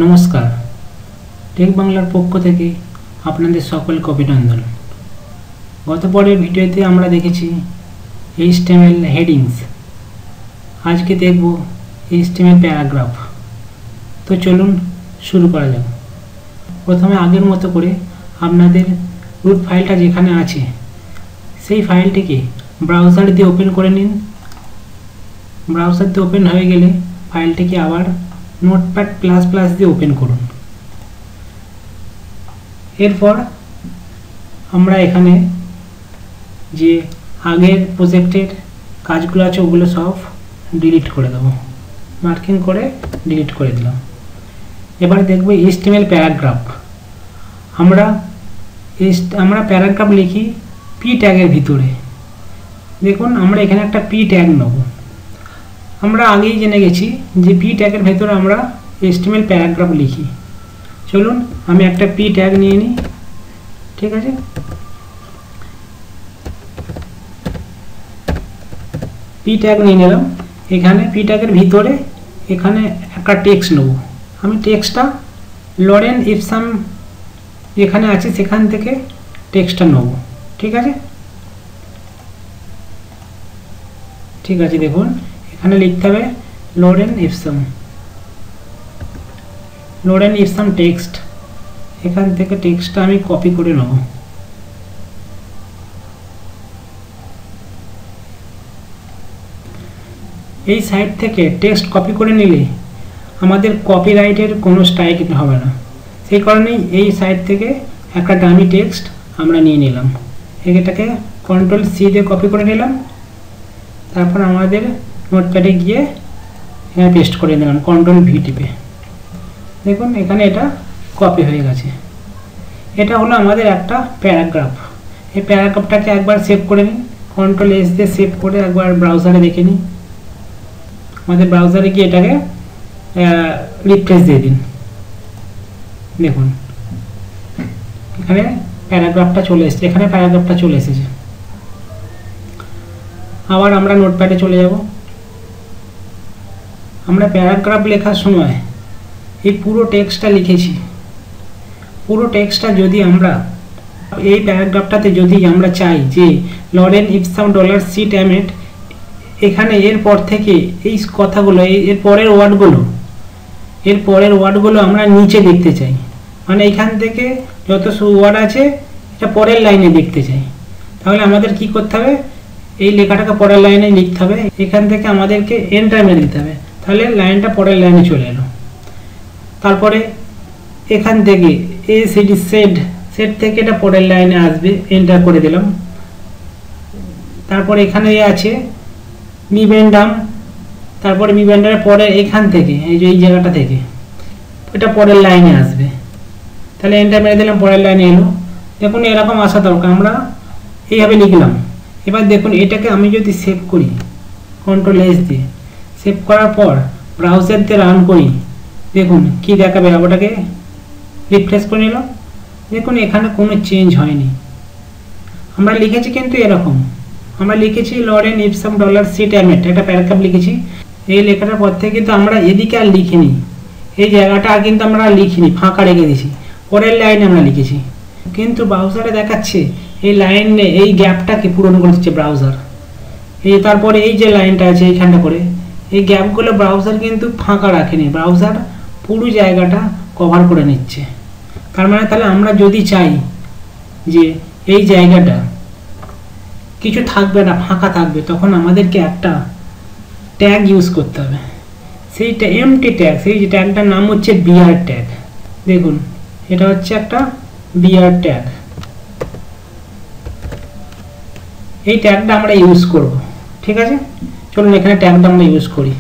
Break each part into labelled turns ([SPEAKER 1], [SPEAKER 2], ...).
[SPEAKER 1] নমস্কার, টেক বাংলার পক্ষ থেকে আপনাদের সকলকে অভিনন্দন। গত পরের ভিডিওতে আমরা দেখেছি HTML হেডিংস। আজকে দেখব HTML প্যারাগ্রাফ। তো চলুন শুরু করা যাক। প্রথমে আগের মতো করে আপনাদের রুট ফাইলটা যেখানে আছে সেই ফাইলটিকে ব্রাউজার দিয়ে ওপেন করে নিন। ব্রাউজার দিয়ে ওপেন হয়ে গেলে ফাইলটিকে আবার নোটপ্যাড প্লাস প্লাস দিয়ে ওপেন করুন। এরপর আমরা এখানে যে আগের প্রজেক্টের কাজগুলো আছে ওগুলো সব ডিলিট করে দেবো, মার্কিং করে ডিলিট করে দিলাম। এবারে দেখব HTML প্যারাগ্রাফ। আমরা প্যারাগ্রাফ লিখি পি ট্যাগের ভিতরে। দেখুন আমরা এখানে একটা পি ট্যাগ নেব। আমরা আগেই জেনে গেছি যে পি ট্যাগের ভেতরে আমরা HTML প্যারাগ্রাফ লিখি। চলুন আমি একটা পি ট্যাগ নিয়ে নিই। ঠিক আছে, পি ট্যাগ নিয়ে নিলাম। এখানে পি ট্যাগের ভিতরে এখানে একটা টেক্সট নেব। আমি টেক্সটটা লরেন ইপসাম যেখানে আছে সেখান থেকে টেক্সটটা নেব। ঠিক আছে, দেখুন এখানে লিখতে হবে লরেন ইপসাম টেক্সট। এখান থেকে টেক্সটটা আমি কপি করে নেব। এই সাইট থেকে টেক্সট কপি করে নিলে আমাদের কপিরাইটের কোনো স্ট্রাইক হবে না। সেই কারণেই এই সাইট থেকে একটা ডামি টেক্সট আমরা নিয়ে নিলাম। এটাকে Ctrl+C দিয়ে কপি করে নিলাম। তারপর আমাদের নোটপ্যাডে গিয়ে এখানে পেস্ট করে দিলাম Ctrl+V টিপে। দেখুন এখানে এটা কপি হয়ে গেছে। এটা হলো আমাদের একটা প্যারাগ্রাফ। এই প্যারাগ্রাফটাকে একবার সেভ করে নিন। Ctrl+S দিয়ে সেভ করে একবার ব্রাউজারে দেখে নিন। আমাদের ব্রাউজারে গিয়ে এটাকে রিফ্রেশ দিয়ে দিন। দেখুন এখানে প্যারাগ্রাফটা চলে এসেছে। আবার আমরা নোটপ্যাডে চলে যাব। আমরা প্যারাগ্রাফ লেখার সময় এই পুরো টেক্সটটা লিখেছি। পুরো টেক্সটটা যদি আমরা এই প্যারাগ্রাফটাতে যদি আমরা চাই যে লরেন ইপসাম $C ট্যামেট, এখানে এরপর থেকে এই কথাগুলো এর পরের ওয়ার্ডগুলো আমরা নিচে দেখতে চাই। মানে এখান থেকে যত ওয়ার্ড আছে এটা পরের লাইনে দেখতে চাই। তাহলে আমাদের কি করতে হবে? এই লেখাটাকে পরের লাইনে লিখতে হবে। এখান থেকে আমাদেরকে এন্টার মেরে দিতে হবে। তাহলে লাইনটা পরের লাইনে চলে এলো। তারপরে এখান থেকে সেট থেকে এটা পরের লাইনে আসবে, এন্টার করে দিলাম। তারপরে এখানে আছে মিবেন্ডাম, তারপরে মিবেন্ডামের পরে এখান থেকে এই জায়গাটা থেকে এটা পরের লাইনে আসবে। তাহলে এন্টার মেরে দিলাম, পরের লাইনে এলো। দেখুন এরকম আসা দরকার। আমরা এইভাবে লিখলাম। এবার দেখুন এটাকে আমি যদি সেভ করি Ctrl+S দিয়ে, সেভ করার পর ব্রাউজার দিয়ে রান করি, দেখুন কি দেখাবে। ওটাকে রিফ্রেশ করে নিলাম। দেখুন এখানে কোনো চেঞ্জ হয়নি। আমরা লিখেছি কিন্তু এরকম, আমরা লিখেছি লরেন ইপসাম $C ট্যামেট, একটা প্যারাগ্রাফ লিখেছি। এই লেখাটার পর থেকে কিন্তু আমরা এদিকে আর লিখিনি, এই জায়গাটা কিন্তু আমরা লিখিনি, ফাঁকা রেখে দিয়েছি। পরের লাইনে আমরা লিখেছি, কিন্তু ব্রাউজারে দেখাচ্ছে এই লাইনে এই গ্যাপটাকে পূরণ করে দিচ্ছে ব্রাউজার। তারপরে এই যে লাইনটা আছে এইখানটা করে এই গ্যাপগুলো ব্রাউজার কিন্তু ফাঁকা রাখেনি, ব্রাউজার পুরো জায়গাটা কভার করে নিচ্ছে। তার মানে তাহলে আমরা যদি চাই যে এই জায়গাটা কিছু থাকবে না, ফাঁকা থাকবে, তখন আমাদেরকে একটা ট্যাগ ইউজ করতে হবে। সেইটা এমটি ট্যাগ, সেই ট্যাগটার নাম হচ্ছে বিআর ট্যাগ। দেখুন এটা হচ্ছে একটা বিআর ট্যাগ। এই ট্যাগটা আমরা ইউজ করব। ঠিক আছে, চলুন এখানে ট্যাগটা আমরা ইউজ করি।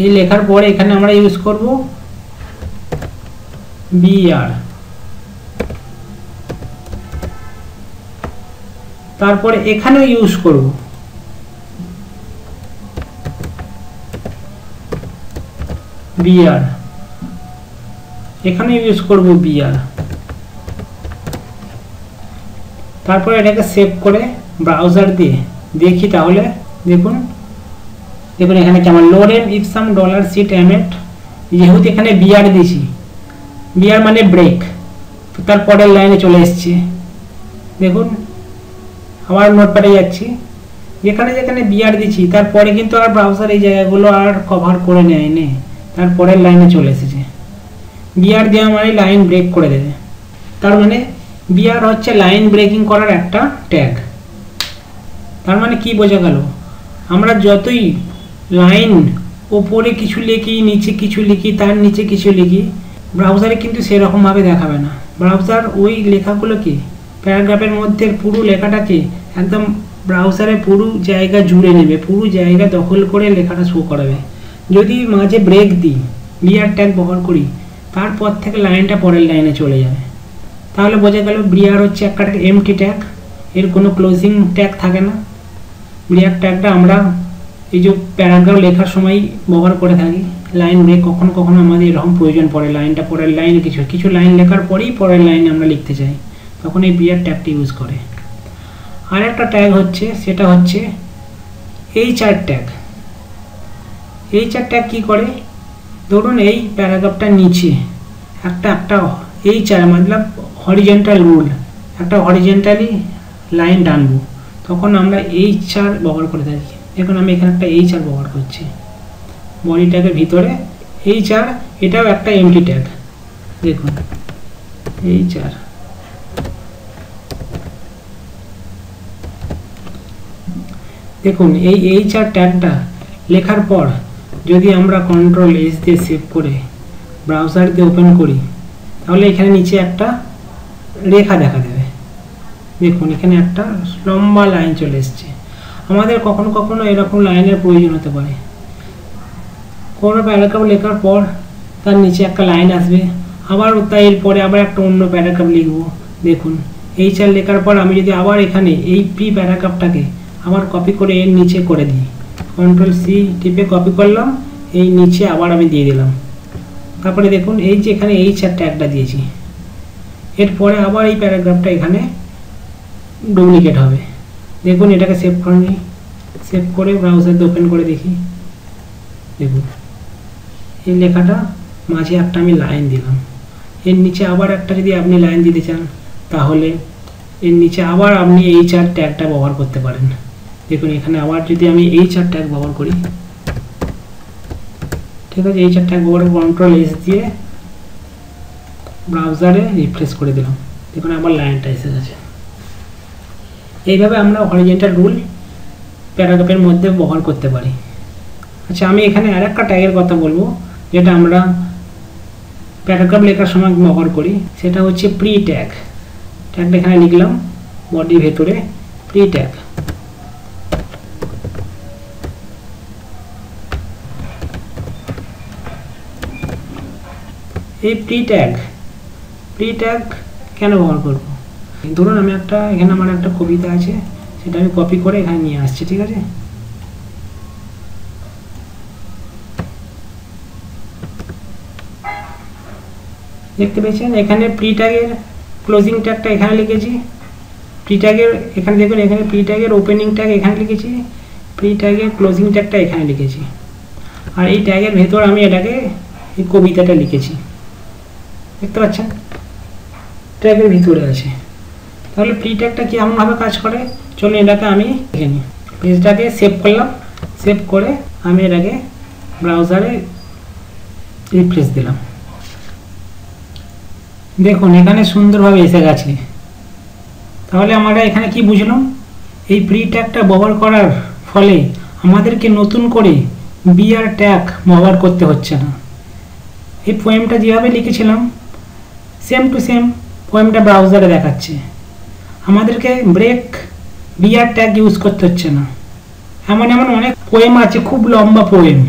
[SPEAKER 1] এই লেখার পরে এখানে আমরা ইউজ করব বিআর। তারপরে এখানেও ইউজ করব বিআর, এখানে ইউজ করব বিআর। তারপরে এটাকে সেভ করে ব্রাউজার দিয়ে দেখি। তাহলে দেখুন দেখুন এখানে কেমন লোরেম ইপসাম ডলার সিট এমেট, যেহেতু এখানে বিআর দিয়েছি, বিআর মানে ব্রেক, তো তার পরের লাইনে চলে এসছে। দেখুন আবার নোটপ্যাডে যাচ্ছি, যেখানে যেখানে বিআর দিচ্ছি তারপরে কিন্তু আর ব্রাউজার এই জায়গাগুলো আর কভার করে নেয়নি, তারপরের লাইনে চলে এসেছে। বিআর দেওয়া মানে লাইন ব্রেক করে দেবে, তার মানে বিআর হচ্ছে লাইন ব্রেকিং করার একটা ট্যাগ। তার মানে কি বোঝা গেল, আমরা যতই লাইন ওপরে কিছু লিখি, নিচে কিছু লিখি, তার নিচে কিছু লিখি, ব্রাউজারে কিন্তু সেরকমভাবে দেখাবে না। ব্রাউজার ওই লেখাগুলোকে, প্যারাগ্রাফের মধ্যে পুরো লেখাটাকে একদম ব্রাউজারে পুরো জায়গা জুড়ে নেবে, পুরো জায়গা দখল করে লেখাটা শো করাবে। যদি মাঝে ব্রেক দিই, বিআর ট্যাগ ব্যবহার করি, তারপর থেকে লাইনটা পরের লাইনে চলে যাবে। তাহলে বোঝা গেল বিআর হচ্ছে একটা এমটি ট্যাগ, এর কোনো ক্লোজিং ট্যাগ থাকে না। বিআর ট্যাগটা আমরা এই যে প্যারাগ্রাফ লেখার সময় ব্যবহার করে থাকি। লাইন ব্রেক কখনো কখনো আমাদের এরকম প্রয়োজন পড়ে, লাইনটা পরের লাইনে কিছু লাইন লেখার পরেই পরের লাইনে আমরা লিখতে চাই, তখন এই বিআর ট্যাগটি ইউজ করে। আর একটা ট্যাগ হচ্ছে, সেটা হচ্ছে এইচআর ট্যাগ। এইচআর ট্যাগ কী করে, ধরুন এই প্যারাগ্রাফটার নিচে একটা এইচআর মতলব হরিজেন্টাল রুল, একটা হরিজেন্টালি লাইন টানবো, তখন আমরা এইচআর ব্যবহার করে থাকি। দেখুন আমি এখানে একটা এইচআর ব্যবহার করছি বডি ট্যাগের ভিতরে, এইচআর এটাও একটা এমটি ট্যাগ। দেখুন এইচআর, দেখুন এই এইচআর ট্যাগটা লেখার পর যদি আমরা কন্ট্রোল এস দিয়ে সেভ করে ব্রাউজার দিয়ে ওপেন করি, তাহলে এখানে নিচে একটা রেখা দেখা দেবে। দেখুন এখানে একটা লম্বা লাইন চলে এসছে। আমাদের কখনো কখনো এরকম লাইনের প্রয়োজন হতে পারে, কোনো প্যারাগ্রাফ লেখার পর তার নিচে একটা লাইন আসবে, আবার তাই এরপরে আবার একটা অন্য প্যারাগ্রাফ লিখবো। দেখুন এইচআর লেখার পর আমি যদি আবার এখানে এই প্রি প্যারাগ্রাফটাকে আবার কপি করে এর নিচে করে দিই, কন্ট্রোল সি টিপে কপি করলাম, এই নিচে আবার আমি দিয়ে দিলাম, তারপরে দেখুন এই যে এখানে এইচআর ট্যাগটা দিয়েছি, এরপরে আবার এই প্যারাগ্রাফটা এখানে ডুপ্লিকেট হবে। দেখুন এটাকে সেভ করে নিই, সেভ করে ব্রাউজার দিয়ে ওপেন করে দেখি। দেখুন এই লেখাটা মাঝে একটা আমি লাইন দিলাম, এর নিচে আবার একটা যদি আপনি লাইন দিতে চান, তাহলে এর নিচে আবার আপনি এইচআর ট্যাগটা ব্যবহার করতে পারেন। দেখুন এখানে আবার যদি আমি এইচআর ট্যাগ ব্যবহার করি, ঠিক আছে, এইচআর ট্যাগ ব্যবহার কন্ট্রোল এস দিয়ে ব্রাউজারে রিফ্রেশ করে দিলাম, দেখুন আবার লাইনটা এসে গেছে। এইভাবে আমরা হরিজেন্টাল রুল প্যারাগ্রাফের মধ্যে ব্যবহার করতে পারি। আচ্ছা আমি এখানে আর একটা ট্যাগের কথা বলবো, যেটা আমরা প্যারাগ্রাফ লেখার সময় ব্যবহার করি, সেটা হচ্ছে প্রি ট্যাগ। ট্যাগটা এখানে লিখলাম বডির ভেতরে, প্রি ট্যাগ। এই প্রি ট্যাগ কেন ব্যবহার করব, ধরুন আমি এখানে আমার একটা কবিতা আছে, সেটা আমি কপি করে এখানে নিয়ে আসছি, ঠিক আছে। দেখতে পেয়েছেন এখানে প্রি ট্যাগের ক্লোজিং ট্যাগটা এখানে লিখেছি, প্রি ট্যাগের এখানে দেখুন এখানে প্রি ট্যাগের ওপেনিং ট্যাগ এখানে লিখেছি, প্রি ট্যাগের ক্লোজিং ট্যাগটা এখানে লিখেছি, আর এই ট্যাগের ভেতর আমি এটাকে এই কবিতাটা লিখেছি, দেখতে পাচ্ছেন ট্যাগের ভিতরে আছে। তাহলে প্রি ট্যাগটা কি এমনভাবে কাজ করে, চলুন এটাকে আমি লিখে নিই। পেজটাকে সেভ করলাম, সেভ করে আমি এটাকে ব্রাউজারে রিফ্রেশ দিলাম। দেখুন এখানে সুন্দরভাবে এসে গেছে। তাহলে আমরা এখানে কি বুঝলাম, এই প্রি ট্যাগটা ব্যবহার করার ফলে আমাদেরকে নতুন করে বিআর ট্যাগ ব্যবহার করতে হচ্ছে না। এই পোয়েমটা যেভাবে লিখেছিলাম সেম টু সেম পোয়েমটা ব্রাউজারে দেখাচ্ছে, আমাদেরকে ব্রেক বিআর ট্যাগ ইউজ করতে হচ্ছে না। এমন অনেক পোয়েম আছে, খুব লম্বা পোয়েম,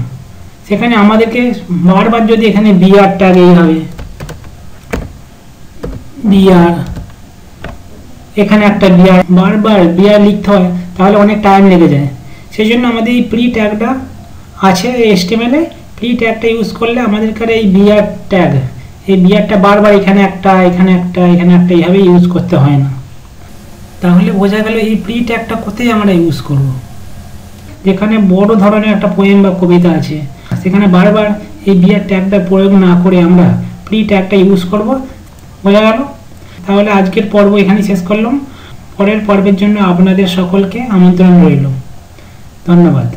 [SPEAKER 1] সেখানে আমাদেরকে বারবার যদি এখানে বিআর ট্যাগ এইভাবে বিআর, এখানে একটা বিআর, বারবার বিআর লিখতে হয়, তাহলে অনেক টাইম লেগে যায়। সেই জন্য আমাদের এই প্রি ট্যাগটা আছে HTML এ, প্রি ট্যাগটা ইউজ করলে আমাদেরকে এই বিআর ট্যাগ, এই বিআরটা বারবার এখানে একটা এইভাবে ইউজ করতে হয় না। তাহলে বোঝা গেল এই প্রি ট্যাগটা কোথায় আমরা ইউজ করব। যেখানে বড় ধরনের একটা পোয়েম বা কবিতা আছে, সেখানে বারবার এই বিয়ার ট্যাগটা প্রয়োগ না করে আমরা প্রি ট্যাগটা ইউজ করব। বোঝা গেল? তাহলে আজকের পর্ব এখানেই শেষ করলাম। পরের পর্বের জন্য আপনাদের সকলকে আমন্ত্রণ রইল। ধন্যবাদ।